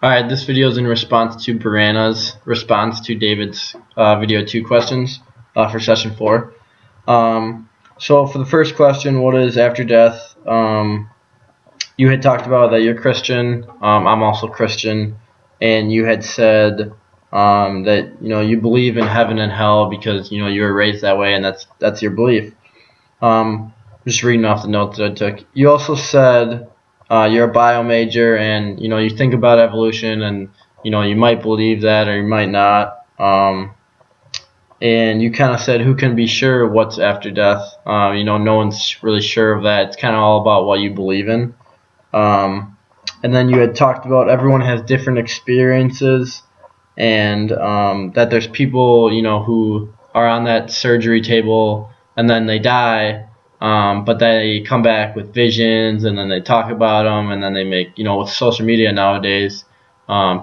Alright, this video is in response to Brianna's response to David's video 2 questions for session 4. So for the first question, what is after death? You had talked about that you're Christian. I'm also Christian, and you had said that you believe in heaven and hell because you were raised that way, and that's your belief. Just reading off the notes that I took. You also said you're a bio major, and you think about evolution, and you might believe that or you might not. And you kind of said, who can be sure what's after death? No one's really sure of that. It's kind of all about what you believe in. And then you had talked about everyone has different experiences, and that there's people who are on that surgery table and then they die, but they come back with visions, and then they talk about them, and then they make with social media nowadays,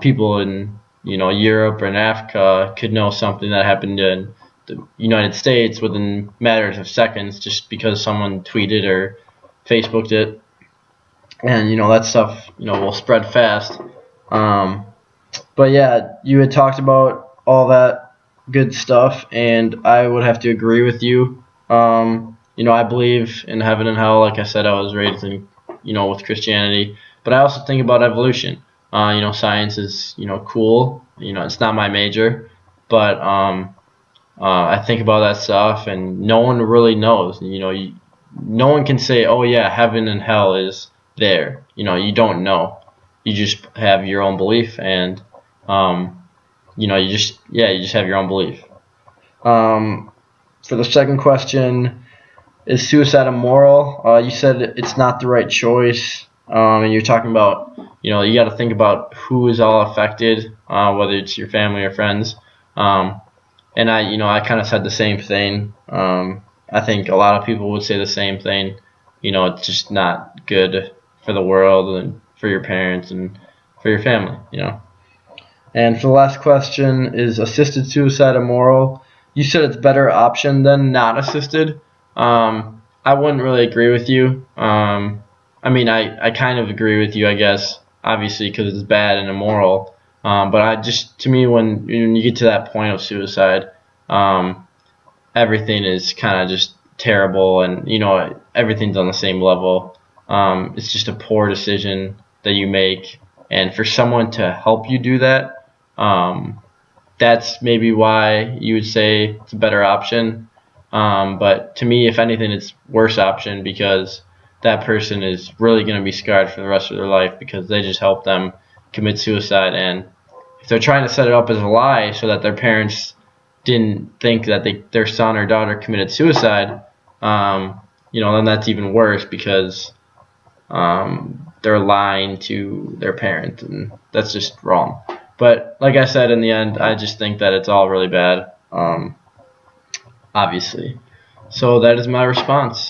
people in Europe or in Africa could know something that happened in the United States within matters of seconds just because someone tweeted or Facebooked it. And that stuff will spread fast. But yeah, you had talked about all that good stuff, and I would have to agree with you. I believe in heaven and hell. Like I said, I was raised in with Christianity, but I also think about evolution. Science is cool. It's not my major, but I think about that stuff, and no one really knows. No one can say, oh yeah, heaven and hell is there. You don't know. You just have your own belief, and you just have your own belief. For the second question, is suicide immoral? You said it's not the right choice, and you're talking about you got to think about who is all affected, whether it's your family or friends. And I kind of said the same thing. I think a lot of people would say the same thing. It's just not good for the world and for your parents and for your family. And for the last question, is assisted suicide immoral? You said it's a better option than not assisted. I wouldn't really agree with you. I kind of agree with you, I guess, obviously, because it's bad and immoral. But to me, when you get to that point of suicide, everything is kind of just terrible, and everything's on the same level. It's just a poor decision that you make, and for someone to help you do that, that's maybe why you would say it's a better option. But to me, if anything, it's worse option, because that person is really going to be scarred for the rest of their life because they just helped them commit suicide. And if they're trying to set it up as a lie so that their parents didn't think that their son or daughter committed suicide, then that's even worse, because they're lying to their parent, and that's just wrong. But like I said, in the end, I just think that it's all really bad, obviously. So that is my response.